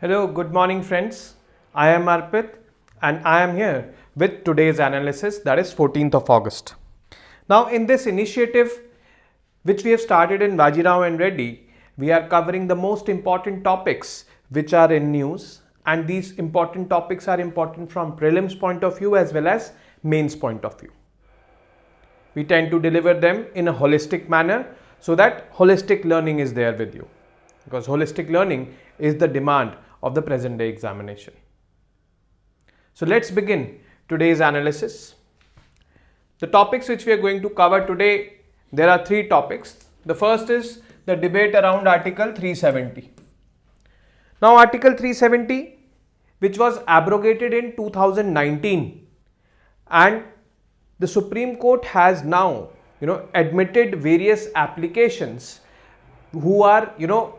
Hello, good morning friends. I am Arpit and I am here with today's analysis, that is 14th of August. Now in this initiative which we have started in Vajirao and Reddy, we are covering the most important topics which are in news, and these important topics are important from prelims point of view as well as mains point of view. We tend to deliver them in a holistic manner so that holistic learning is there with you, because holistic learning is the demand of the present day examination. So let's begin today's analysis. The topics which we are going to cover today, there are three topics. The first is the debate around Article 370. Now Article 370, which was abrogated in 2019, and the Supreme Court has now admitted various applications who are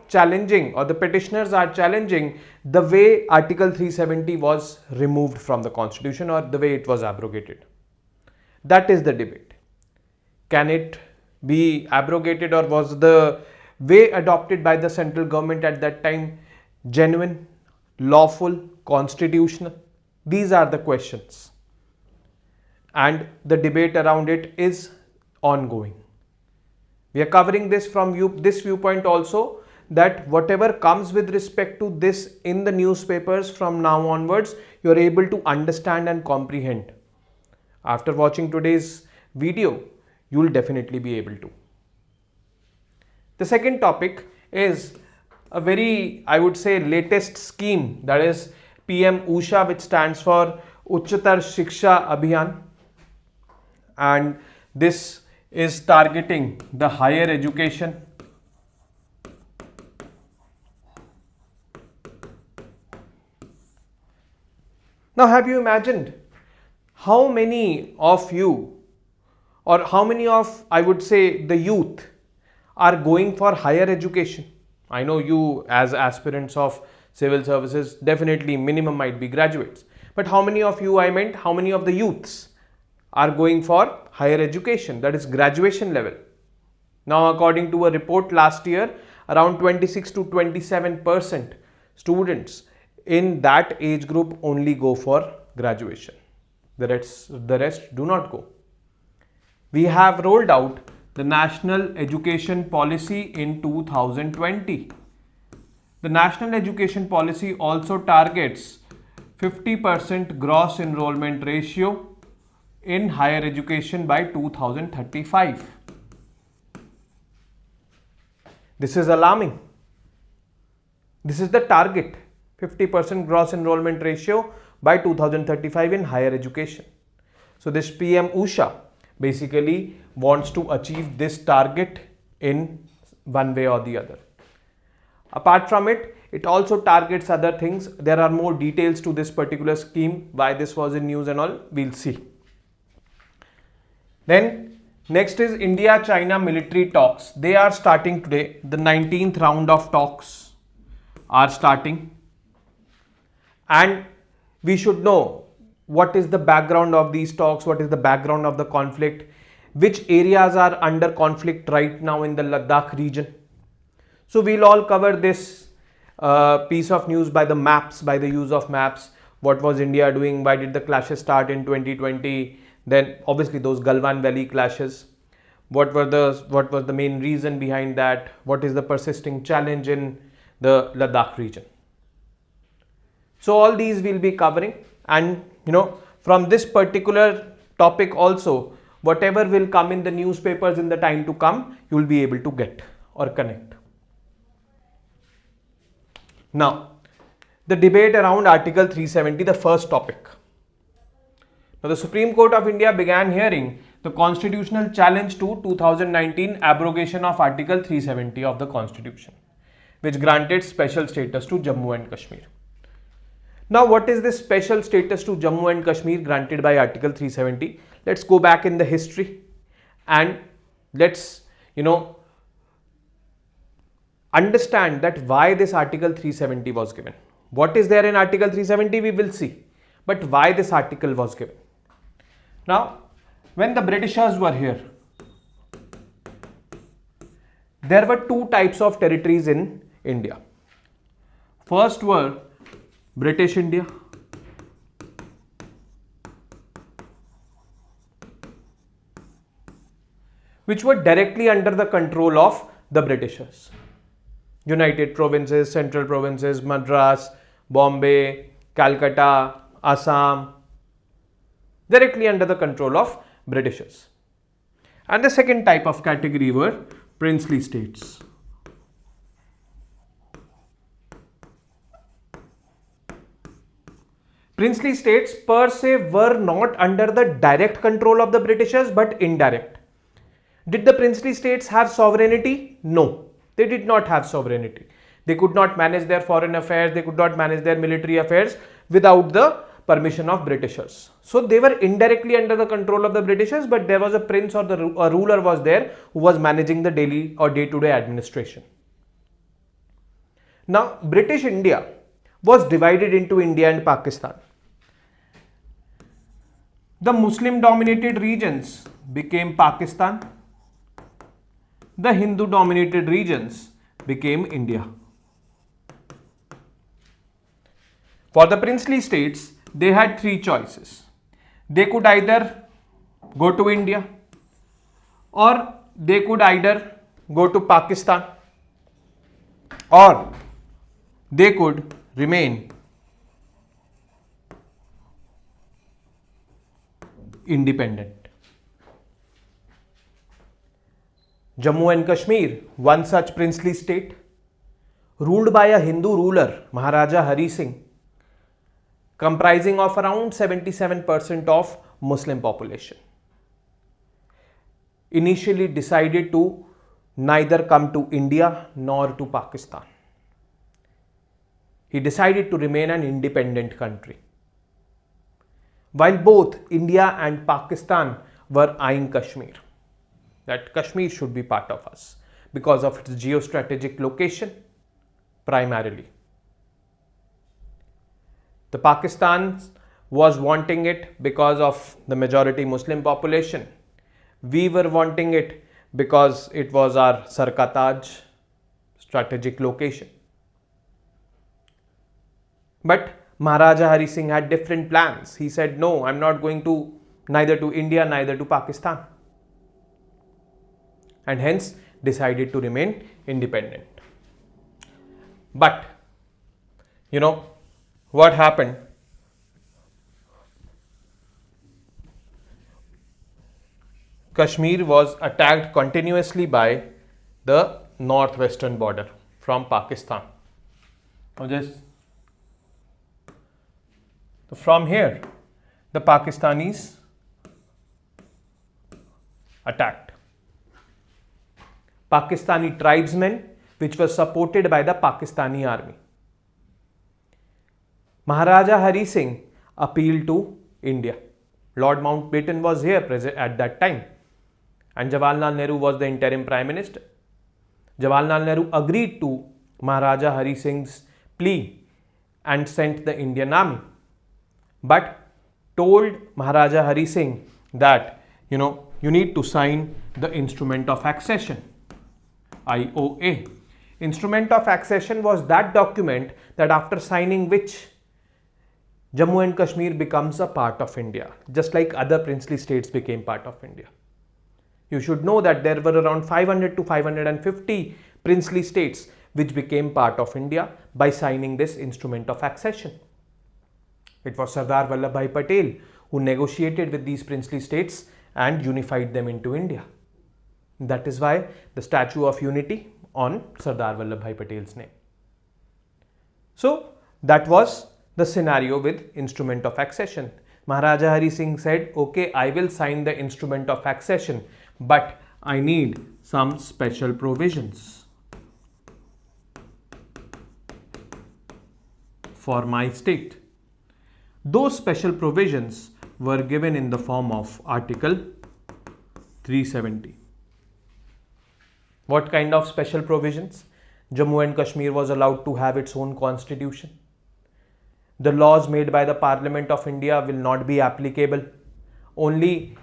challenging, or the petitioners are challenging the way Article 370 was removed from the Constitution or the way it was abrogated. That is the debate. Can it be abrogated, or was the way adopted by the central government at that time genuine, lawful, constitutional? These are the questions, and the debate around it is ongoing. We are covering this from this viewpoint also, that whatever comes with respect to this in the newspapers from now onwards, you are able to understand and comprehend. After watching today's video, you will definitely be able to. The second topic is a very, I would say, latest scheme, that is PM Usha, which stands for Uchchatar Shiksha Abhiyan, and this is targeting the higher education. Now have you imagined how many of you, or how many of, I would say, the youth are going for higher education? I know you as aspirants of civil services, definitely minimum might be graduates, but how many of you, I meant how many of the youths are going for higher education, that is graduation level? Now according to a report last year, around 26 to 27% students in that age group only go for graduation. The rest do not go. We have rolled out the National Education Policy in 2020. The National Education Policy also targets 50% gross enrollment ratio in higher education by 2035. This is alarming. This is the target, 50% gross enrollment ratio by 2035 in higher education. So this PM Usha basically wants to achieve this target in one way or the other. Apart from it, it also targets other things. There are more details to this particular scheme, why this was in news and all, we'll see. Then next is India-China military talks. They are starting today. The 19th round of talks are starting, and we should know what is the background of these talks, what is the background of the conflict, which areas are under conflict right now in the Ladakh region. So we'll all cover this piece of news by the maps, by the use of maps. What was India doing? Why did the clashes start in 2020? Then obviously those Galwan Valley clashes. What was the main reason behind that? What is the persisting challenge in the Ladakh region? So all these we'll be covering, and from this particular topic also, whatever will come in the newspapers in the time to come, you will be able to get or connect. Now, the debate around Article 370, the first topic. Now, the Supreme Court of India began hearing the constitutional challenge to 2019 abrogation of Article 370 of the Constitution, which granted special status to Jammu and Kashmir. Now, what is this special status to Jammu and Kashmir granted by Article 370? Let's go back in the history and let's, understand that why this Article 370 was given. What is there in Article 370 we will see, but why this article was given. Now, when the Britishers were here, there were two types of territories in India. First were British India, which were directly under the control of the Britishers. United Provinces, Central Provinces, Madras, Bombay, Calcutta, Assam, directly under the control of Britishers. And the second type of category were princely states. Princely states per se were not under the direct control of the Britishers but indirect. Did the princely states have sovereignty? No, they did not have sovereignty. They could not manage their foreign affairs, they could not manage their military affairs without the permission of Britishers. So they were indirectly under the control of the Britishers, but there was a prince or a ruler was there who was managing the daily or day-to-day administration. Now, British India was divided into India and Pakistan. The Muslim dominated regions became Pakistan. The Hindu dominated regions became India. For the princely states, they had three choices. They could either go to India, or they could either go to Pakistan, or they could remain independent. Jammu and Kashmir, one such princely state, ruled by a Hindu ruler, Maharaja Hari Singh, comprising of around 77% of Muslim population. Initially decided to neither come to India nor to Pakistan. He decided to remain an independent country. While both India and Pakistan were eyeing Kashmir, that Kashmir should be part of us because of its geostrategic location primarily. The Pakistan was wanting it because of the majority Muslim population. We were wanting it because it was our Sarkataj strategic location. But Maharaja Hari Singh had different plans. He said, no, I'm not going to neither to India, neither to Pakistan. And hence decided to remain independent. But, what happened? Kashmir was attacked continuously by the northwestern border from Pakistan. From here, the Pakistanis attacked. Pakistani tribesmen, which were supported by the Pakistani army. Maharaja Hari Singh appealed to India. Lord Mountbatten was here present at that time, and Jawaharlal Nehru was the interim Prime Minister. Jawaharlal Nehru agreed to Maharaja Hari Singh's plea and sent the Indian army, but told Maharaja Hari Singh that you need to sign the Instrument of Accession, IOA. Instrument of Accession was that document that after signing which Jammu and Kashmir becomes a part of India, just like other princely states became part of India. You should know that there were around 500 to 550 princely states which became part of India by signing this Instrument of Accession. It was Sardar Vallabhbhai Patel who negotiated with these princely states and unified them into India. That is why the Statue of Unity on Sardar Vallabhbhai Patel's name. So that was the scenario with Instrument of Accession. Maharaja Hari Singh said, okay, I will sign the Instrument of Accession, but I need some special provisions for my state. Those special provisions were given in the form of Article 370. What kind of special provisions? Jammu and Kashmir was allowed to have its own constitution. The laws made by the Parliament of India will not be applicable. Only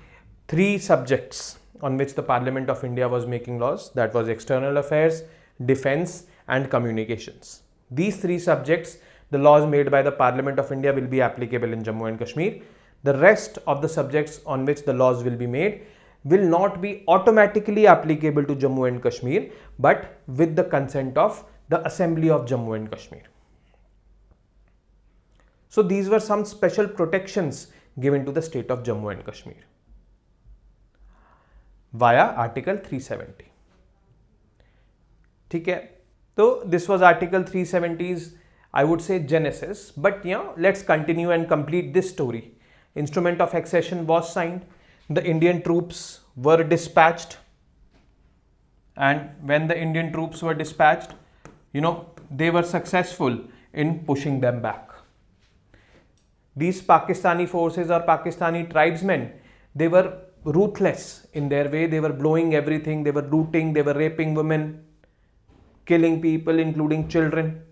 three subjects on which the Parliament of India was making laws, that was external affairs, defense and communications. These three subjects, the laws made by the Parliament of India will be applicable in Jammu and Kashmir. The rest of the subjects on which the laws will be made will not be automatically applicable to Jammu and Kashmir, but with the consent of the Assembly of Jammu and Kashmir. So these were some special protections given to the state of Jammu and Kashmir via Article 370. ठीक है, so this was Article 370's, I would say, genesis. But let's continue and complete this story. Instrument of accession was signed. The Indian troops were dispatched, and when the Indian troops were dispatched, they were successful in pushing them back. These Pakistani forces or Pakistani tribesmen, they were ruthless in their way. They were blowing everything, they were looting, they were raping women, killing people including children,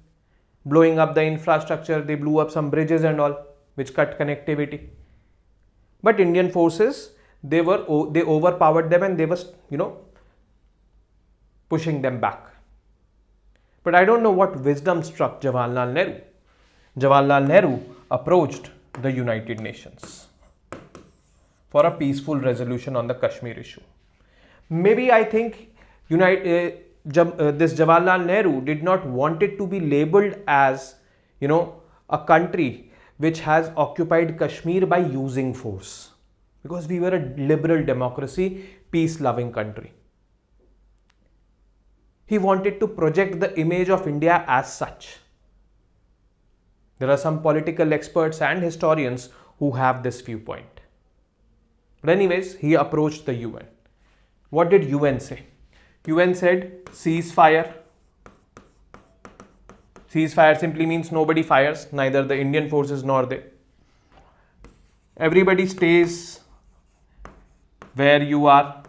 blowing up the infrastructure. They blew up some bridges and all, which cut connectivity. But Indian forces, they overpowered them, and they were pushing them back. But I don't know what wisdom struck Jawaharlal Nehru. Jawaharlal Nehru approached the United Nations for a peaceful resolution on the Kashmir issue. Maybe I think this Jawaharlal Nehru did not want it to be labeled as a country which has occupied Kashmir by using force, because we were a liberal democracy, peace-loving country. He wanted to project the image of India as such. There are some political experts and historians who have this viewpoint. But anyways, he approached the UN. What did UN say? UN said ceasefire. Ceasefire simply means nobody fires, neither the Indian forces nor they. Everybody stays where you are.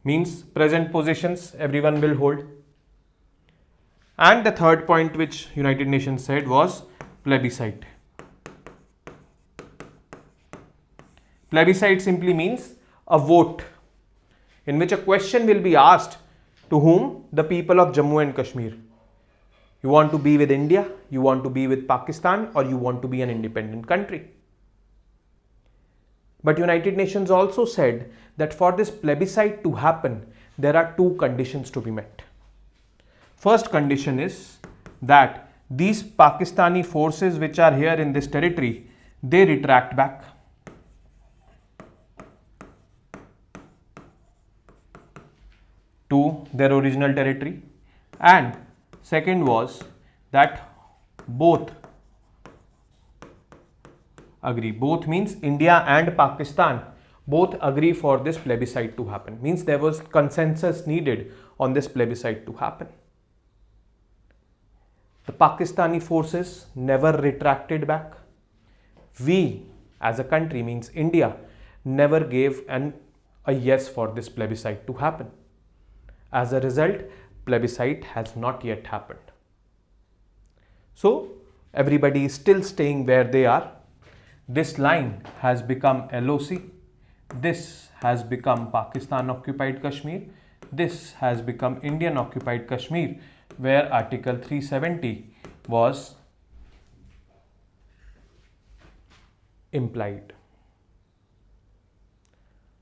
Means present positions everyone will hold. And the third point which United Nations said was plebiscite. Plebiscite simply means a vote in which a question will be asked to whom? The people of Jammu and Kashmir. You want to be with India, you want to be with Pakistan, or you want to be an independent country. But United Nations also said that for this plebiscite to happen, there are two conditions to be met. First condition is that these Pakistani forces which are here in this territory, they retract back. To their original territory. And second was that both agree. Both means India and Pakistan both agree for this plebiscite to happen. Means there was consensus needed on this plebiscite to happen. The Pakistani forces never retracted back. We as a country, means India, never gave a yes for this plebiscite to happen. As a result, plebiscite has not yet happened. So everybody is still staying where they are. This line has become LOC. This has become Pakistan occupied Kashmir. This has become Indian occupied Kashmir, where Article 370 was implied.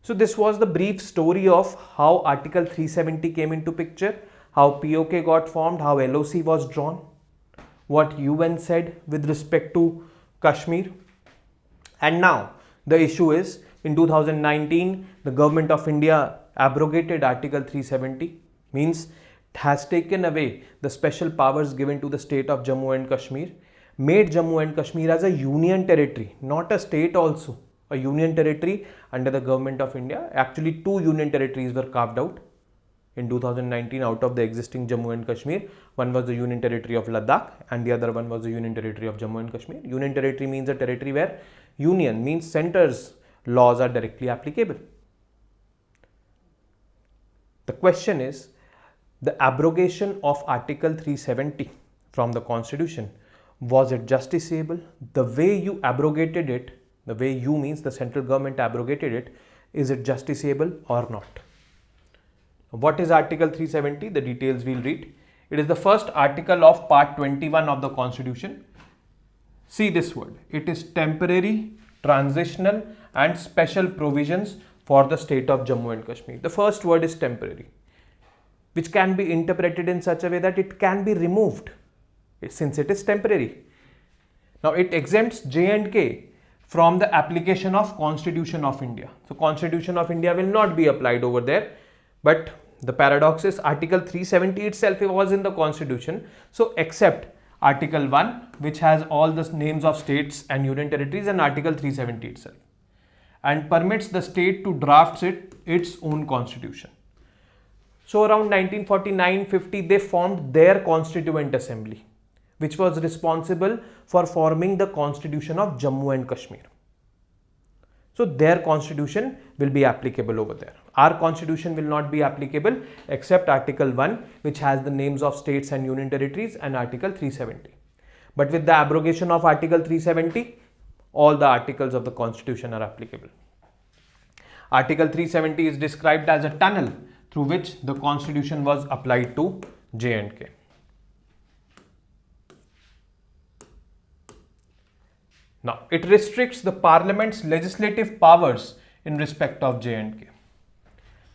So this was the brief story of how Article 370 came into picture, how POK got formed, how LOC was drawn, what UN said with respect to Kashmir. And now the issue is, in 2019, the government of India abrogated Article 370, means it has taken away the special powers given to the state of Jammu and Kashmir, made Jammu and Kashmir as a union territory, not a state also, a union territory under the government of India. Actually, 2 union territories were carved out in 2019 out of the existing Jammu and Kashmir. One was the union territory of Ladakh and the other one was the union territory of Jammu and Kashmir. Union territory means a territory where union means center's laws are directly applicable. The question is, the abrogation of Article 370 from the Constitution, was it justiciable? The way you abrogated it, the way you means the central government abrogated it, is it justiciable or not? What is Article 370? The details we'll read. It is the first article of part 21 of the Constitution. See this word. It is temporary, transitional and special provisions for the state of Jammu and Kashmir. The first word is temporary, which can be interpreted in such a way that it can be removed since it is temporary. Now it exempts J&K from the application of Constitution of India. So Constitution of India will not be applied over there, but the paradox is Article 370 itself was in the Constitution. So except Article 1, which has all the names of states and union territories, and Article 370 itself, and permits the state to draft its own constitution. So around 1949-50 they formed their constituent assembly, which was responsible for forming the constitution of Jammu and Kashmir. So their constitution will be applicable over there. Our constitution will not be applicable except Article 1, which has the names of states and union territories, and Article 370. But with the abrogation of Article 370, all the articles of the constitution are applicable. Article 370 is described as a tunnel through which the constitution was applied to J&K. Now, it restricts the parliament's legislative powers in respect of J&K.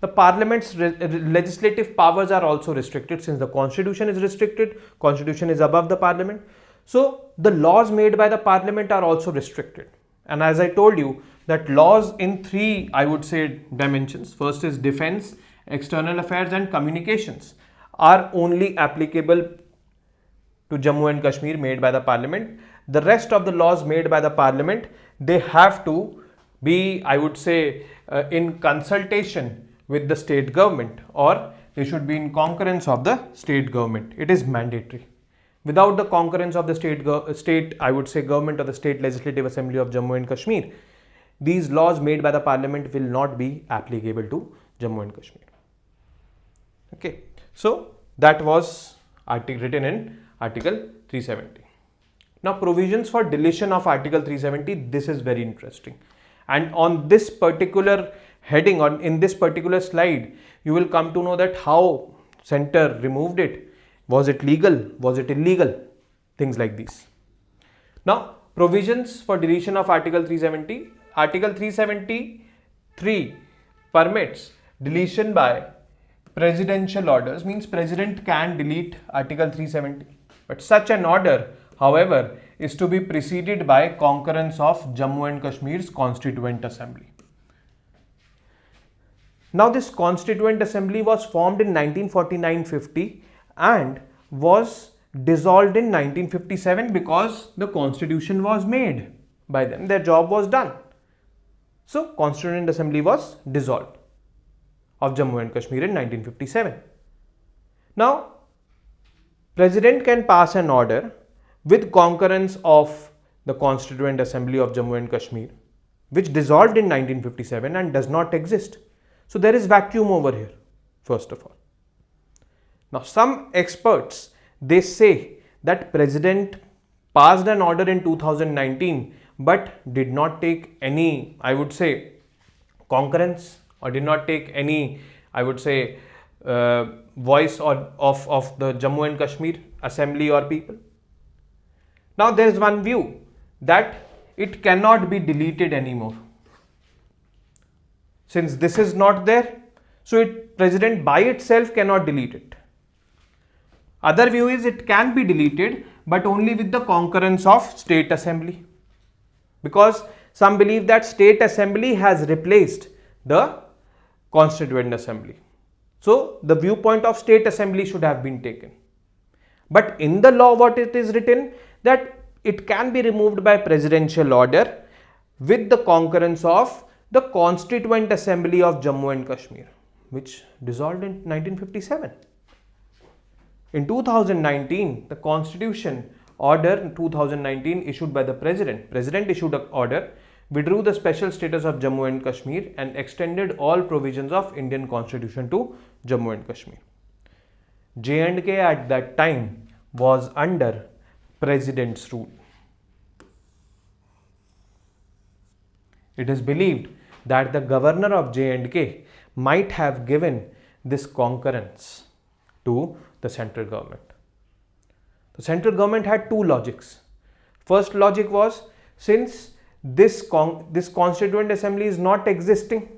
The parliament's legislative powers are also restricted since the constitution is restricted, constitution is above the parliament. So, the laws made by the parliament are also restricted. And as I told you, that laws in three, I would say, dimensions. First is defense, external affairs and communications are only applicable to Jammu and Kashmir made by the parliament. The rest of the laws made by the parliament, they have to be, I would say, in consultation with the state government, or they should be in concurrence of the state government. It is mandatory. Without the concurrence of the state, I would say, government or the state legislative assembly of Jammu and Kashmir, these laws made by the parliament will not be applicable to Jammu and Kashmir. Okay, so that was written in Article 370. Now, provisions for deletion of Article 370, this is very interesting. And on this particular heading, in this particular slide, you will come to know that how center removed it. Was it legal? Was it illegal? Things like these. Now, provisions for deletion of Article 370. Article 373 permits deletion by presidential orders, means president can delete Article 370. But such an order, however, is to be preceded by concurrence of Jammu and Kashmir's Constituent Assembly. Now, this Constituent Assembly was formed in 1949-50 and was dissolved in 1957 because the constitution was made by them. Their job was done. So, Constituent Assembly was dissolved of Jammu and Kashmir in 1957. Now, President can pass an order with concurrence of the Constituent Assembly of Jammu and Kashmir, which dissolved in 1957 and does not exist. So, there is vacuum over here, first of all. Now, some experts, they say that President passed an order in 2019 but did not take any, I would say, concurrence, or did not take any, I would say, voice of the Jammu and Kashmir Assembly or people. Now, there is one view that it cannot be deleted anymore. Since this is not there, so President by itself cannot delete it. Other view is it can be deleted, but only with the concurrence of State Assembly. Because some believe that State Assembly has replaced the Constituent Assembly. So, the viewpoint of State Assembly should have been taken. But in the law, what it is written, that it can be removed by presidential order with the concurrence of the Constituent Assembly of Jammu and Kashmir, which dissolved in 1957. In 2019, the Constitution Order 2019 issued by the President issued an order, withdrew the special status of Jammu and Kashmir and extended all provisions of Indian Constitution to Jammu and Kashmir. J&K at that time was under President's rule. It is believed that the governor of J&K might have given this concurrence to the central government. The central government had two logics. First logic was, since this constituent assembly is not existing,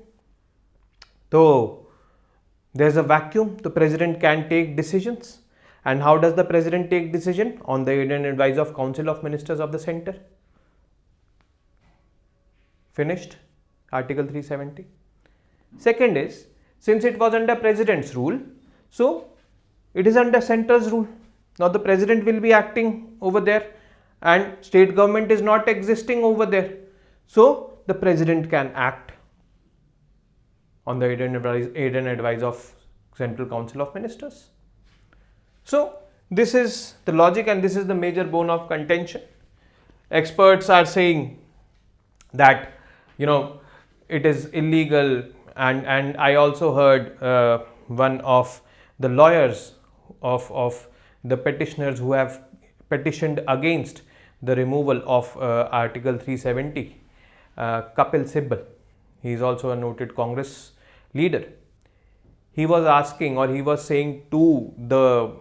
so there's a vacuum, the president can take decisions. And how does the president take decision? On the aid and advice of Council of Ministers of the Centre. Finished. Article 370. Second is, since it was under president's rule, so it is under centre's rule. Now the president will be acting over there and state government is not existing over there. So the president can act on the aid and advice of Central Council of Ministers. So this is the logic and this is the major bone of contention. Experts are saying that, it is illegal, and I also heard one of the lawyers of the petitioners who have petitioned against the removal of Article 370, Kapil Sibal. He is also a noted Congress leader. He was asking, or he was saying to the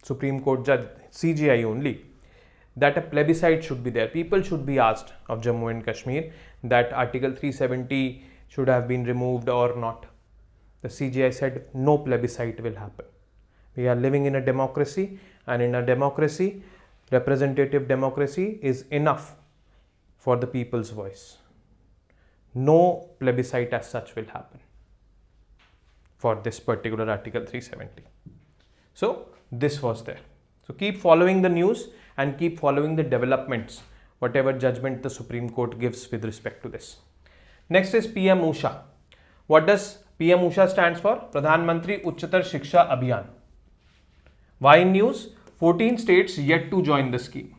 Supreme Court judge, CJI only, that a plebiscite should be there. People should be asked of Jammu and Kashmir that Article 370 should have been removed or not. The CJI said no plebiscite will happen. We are living in a democracy, and in a democracy, representative democracy is enough for the people's voice. No plebiscite as such will happen for this particular Article 370. So this was there. So keep following the news and keep following the developments, whatever judgment the Supreme Court gives with respect to this. Next is PM Usha. What does PM Usha stands for? Pradhan Mantri Uchchatar Shiksha Abhiyan. Why in news? 14 states yet to join the scheme.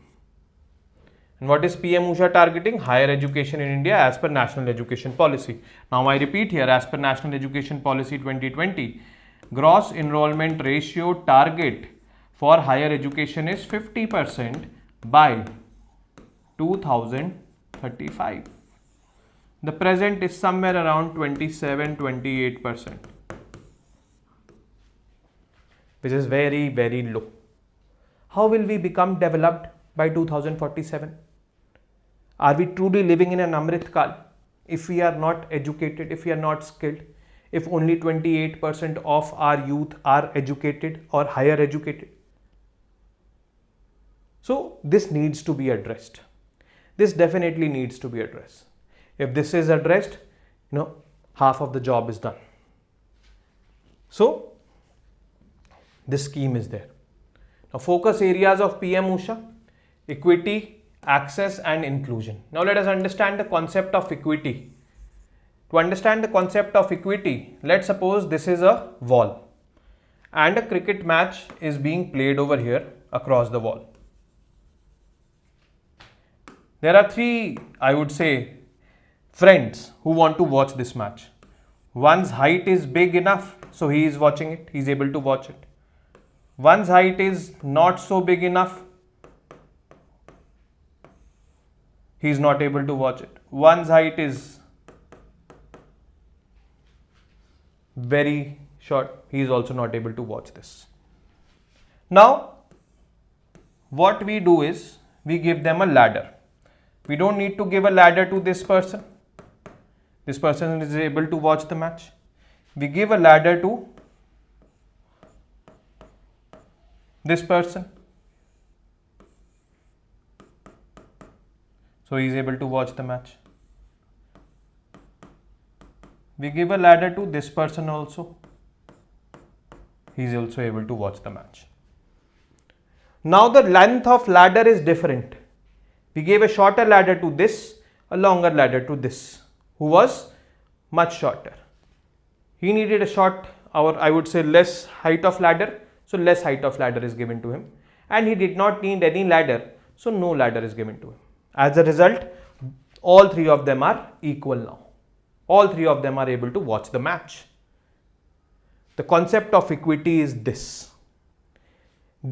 And what is PM Usha targeting? Higher education in India as per National Education Policy. Now I repeat here, as per National Education Policy 2020, gross enrollment ratio target for higher education is 50% by 2035. The present is somewhere around 27-28%, which is very, very low. How will we become developed by 2047? Are we truly living in an Amrit Kal if we are not educated, if we are not skilled, if only 28% of our youth are educated or higher educated? So this needs to be addressed. This definitely needs to be addressed. If this is addressed, half of the job is done. So this scheme is there. Now focus areas of PM Usha: equity, access and inclusion. Now let us understand the concept of equity. To understand the concept of equity, let's suppose this is a wall and a cricket match is being played over here across the wall. There are three, I would say, friends who want to watch this match. One's height is big enough, so he is watching it, he is able to watch it. One's height is not so big enough, he is not able to watch it. One's height is very short, he is also not able to watch this. Now, what we do is, we give them a ladder. We don't need to give a ladder to this person. This person is able to watch the match. We give a ladder to this person. So he is able to watch the match. We give a ladder to this person also. He is also able to watch the match. Now the length of ladder is different. We gave a shorter ladder to this, a longer ladder to this, who was much shorter. He needed a short, or I would say less height of ladder, so less height of ladder is given to him. And he did not need any ladder, so no ladder is given to him. As a result, all three of them are equal now. All three of them are able to watch the match. The concept of equity is this: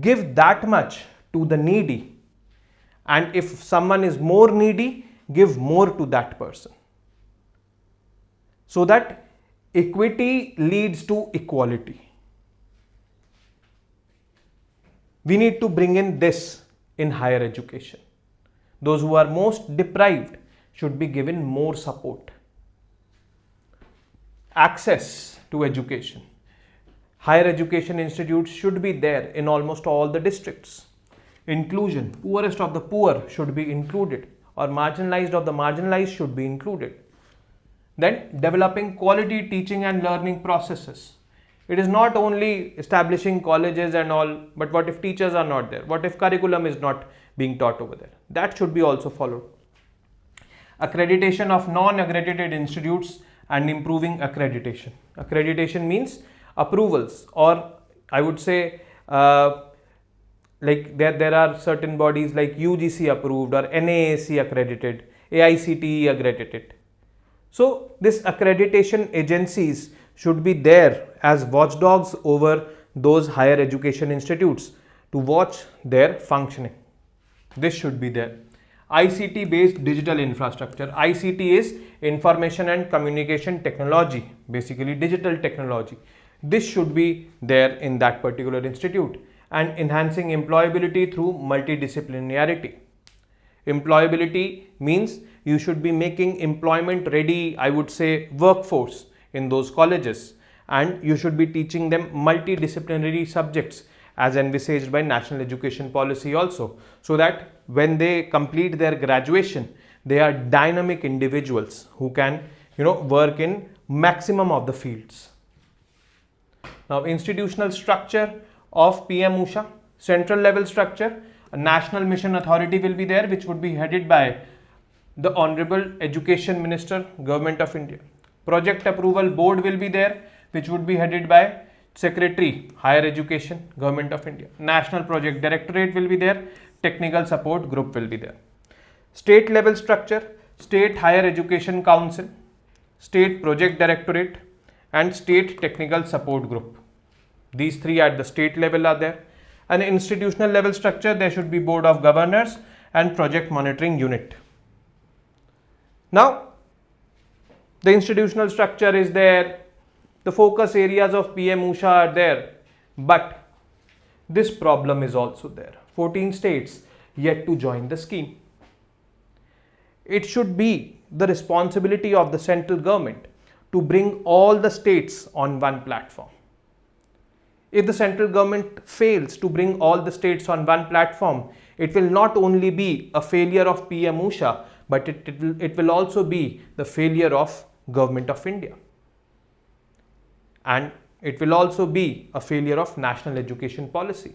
give that much to the needy, and if someone is more needy, give more to that person. So that equity leads to equality. We need to bring in this in higher education. Those who are most deprived should be given more support. Access to education. Higher education institutes should be there in almost all the districts. Inclusion, poorest of the poor should be included, or marginalized of the marginalized should be included. Then developing quality teaching and learning processes. It is not only establishing colleges and all, but what if teachers are not there? What if curriculum is not being taught over there? That should be also followed. Accreditation of non-accredited institutes and improving accreditation. Accreditation means approvals, or I would say like there are certain bodies like UGC approved or NAAC accredited, AICTE accredited. So this accreditation agencies should be there as watchdogs over those higher education institutes to watch their functioning. This should be there. ICT based digital infrastructure. ICT is information and communication technology, basically digital technology. This should be there in that particular institute. And enhancing employability through multidisciplinarity. Employability means you should be making employment ready, I would say, workforce in those colleges, and you should be teaching them multidisciplinary subjects as envisaged by National Education Policy also, so that when they complete their graduation, they are dynamic individuals who can, work in maximum of the fields. Now, institutional structure of PM Usha, central level structure, a national mission authority will be there, which would be headed by the Honorable Education Minister, Government of India. Project Approval Board will be there, which would be headed by Secretary, Higher Education, Government of India. National Project Directorate will be there, Technical Support Group will be there. State level structure, State Higher Education Council, State Project Directorate and State Technical Support Group. These three at the state level are there. An institutional level structure, there should be Board of Governors and Project Monitoring Unit. Now, the institutional structure is there, the focus areas of PM Usha are there, but this problem is also there. 14 states yet to join the scheme. It should be the responsibility of the central government to bring all the states on one platform. If the central government fails to bring all the states on one platform, it will not only be a failure of PM Usha, but it will also be the failure of Government of India. And it will also be a failure of national education policy.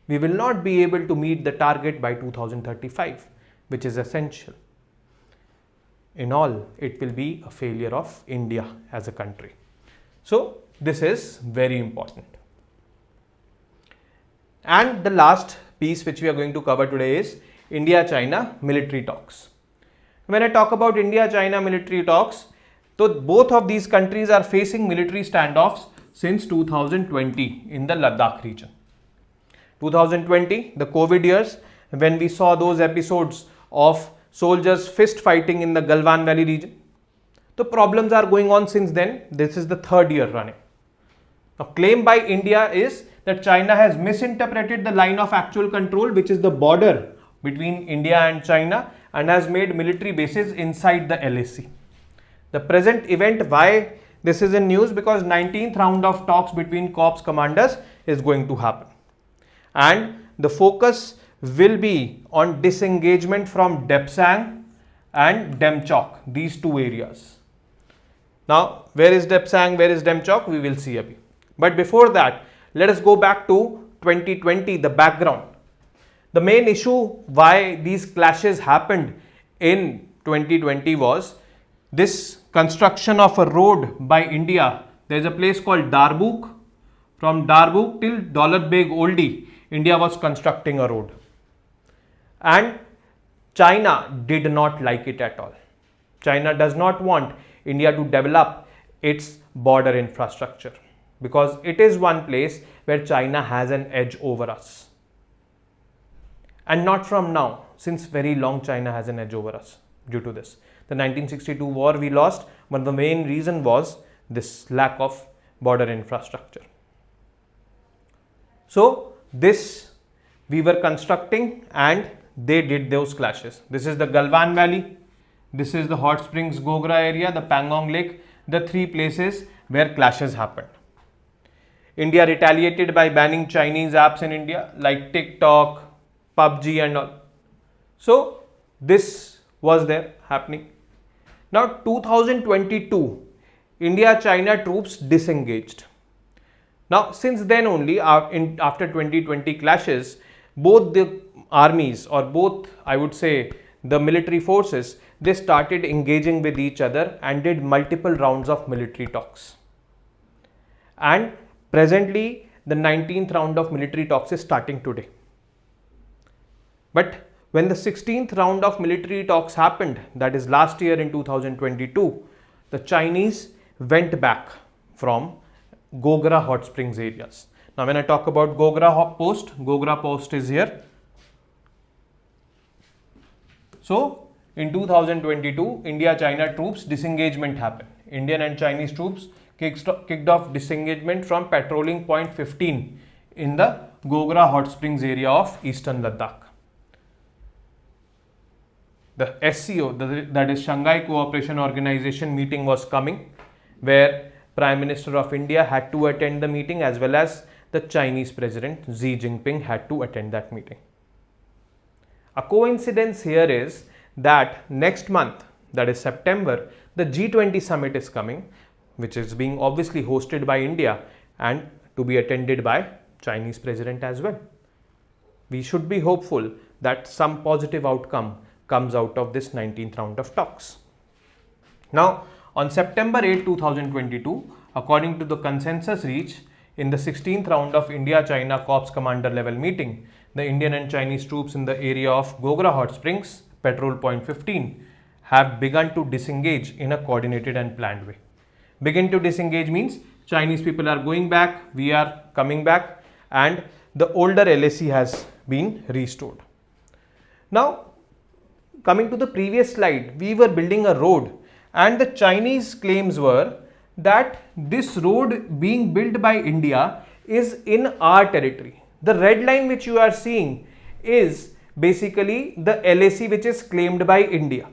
We will not be able to meet the target by 2035, which is essential. In all, it will be a failure of India as a country. So, this is very important. And the last piece which we are going to cover today is India-China military talks. When I talk about India-China military talks, so both of these countries are facing military standoffs since 2020 in the Ladakh region. 2020, the COVID years, when we saw those episodes of soldiers fist fighting in the Galwan Valley region. The problems are going on since then. This is the third year running. Now, claim by India is that China has misinterpreted the line of actual control, which is the border between India and China, and has made military bases inside the LAC. The present event, why this is in news, because 19th round of talks between corps commanders is going to happen. And the focus will be on disengagement from Depsang and Demchok, these two areas. Now, where is Depsang, where is Demchok, we will see a bit. But before that, let us go back to 2020, the background. The main issue why these clashes happened in 2020 was this construction of a road by India. There is a place called Darbuk. From Darbuk till Daulat Beg Oldie, India was constructing a road. And China did not like it at all. China does not want India to develop its border infrastructure, because it is one place where China has an edge over us. And not from now, since very long China has an edge over us due to this. The 1962 war we lost, but the main reason was this lack of border infrastructure. So, this we were constructing and they did those clashes. This is the Galwan Valley, this is the Hot Springs Gogra area, the Pangong Lake, the three places where clashes happened. India retaliated by banning Chinese apps in India like TikTok, PUBG and all. So this was there happening. Now 2022, India-China troops disengaged. Now since then only, after 2020 clashes, both the armies, or both, I would say, the military forces, they started engaging with each other and did multiple rounds of military talks. And presently the 19th round of military talks is starting today. But when the 16th round of military talks happened, that is last year in 2022, the Chinese went back from Gogra Hot Springs areas. Now when I talk about Gogra Post is here. So in 2022, India-China troops disengagement happened. Indian and Chinese troops kicked off disengagement from patrolling point 15 in the Gogra Hot Springs area of eastern Ladakh. The SCO, that is Shanghai Cooperation Organization meeting was coming, where Prime Minister of India had to attend the meeting, as well as the Chinese President Xi Jinping had to attend that meeting. A coincidence here is that next month, that is September, the G20 summit is coming, which is being obviously hosted by India and to be attended by Chinese President as well. We should be hopeful that some positive outcome comes out of this 19th round of talks. Now, on September 8, 2022, according to the consensus reached in the 16th round of India-China Corps Commander level meeting, the Indian and Chinese troops in the area of Gogra Hot Springs, Patrol Point 15, have begun to disengage in a coordinated and planned way. Begin to disengage means Chinese people are going back, we are coming back, and the older LAC has been restored. Now, coming to the previous slide, we were building a road, and the Chinese claims were that this road being built by India is in our territory. The red line which you are seeing is basically the LAC which is claimed by India.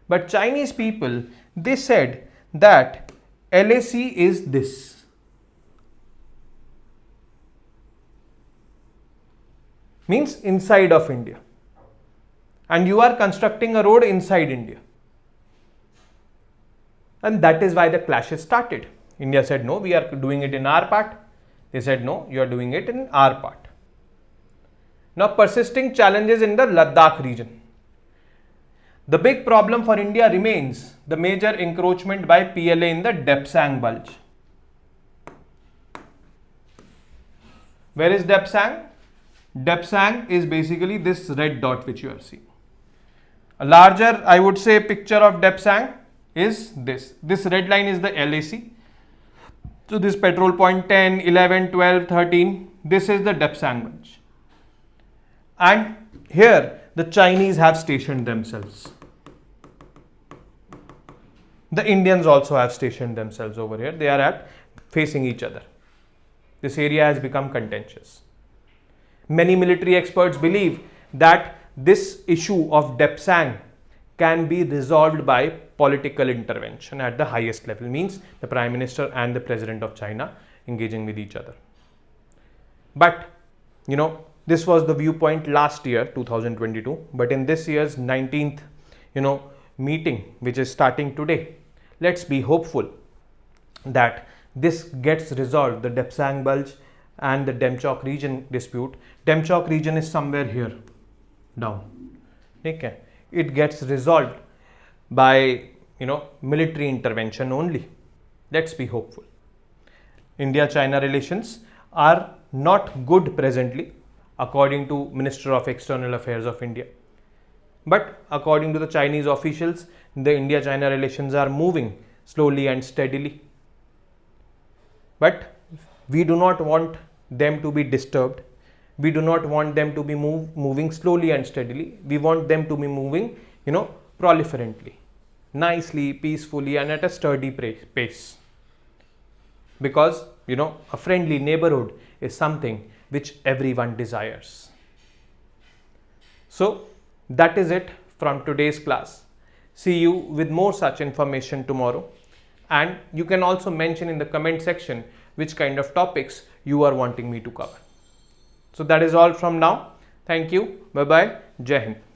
But Chinese people, they said that LAC is this. Means inside of India. And you are constructing a road inside India. And that is why the clashes started. India said, no, we are doing it in our part. They said, no, you are doing it in our part. Now, persisting challenges in the Ladakh region. The big problem for India remains the major encroachment by PLA in the Depsang Bulge. Where is Depsang? Depsang is basically this red dot which you are seeing. A larger, I would say, picture of Depsang is this. This red line is the LAC. So this Patrol Point 10, 11, 12, 13, this is the Depsang Bulge. And here the Chinese have stationed themselves. The Indians also have stationed themselves over here. They are facing each other. This area has become contentious. Many military experts believe that this issue of Depsang can be resolved by political intervention at the highest level, means the Prime Minister and the President of China engaging with each other. But, this was the viewpoint last year, 2022, but in this year's 19th, meeting, which is starting today, let's be hopeful that this gets resolved, the Depsang Bulge and the Demchok region dispute. Demchok region is somewhere here, down. Okay. It gets resolved by, military intervention only. Let's be hopeful. India-China relations are not good presently, according to Minister of External Affairs of India. But according to the Chinese officials, the India-China relations are moving slowly and steadily. But we do not want them to be disturbed. We do not want them to be moving slowly and steadily. We want them to be moving, proliferantly, nicely, peacefully, and at a sturdy pace. Because, a friendly neighborhood is something which everyone desires. So that is it from today's class. See you with more such information tomorrow, and you can also mention in the comment section which kind of topics you are wanting me to cover. So that is all from now. Thank you. Bye bye. Jai Hind.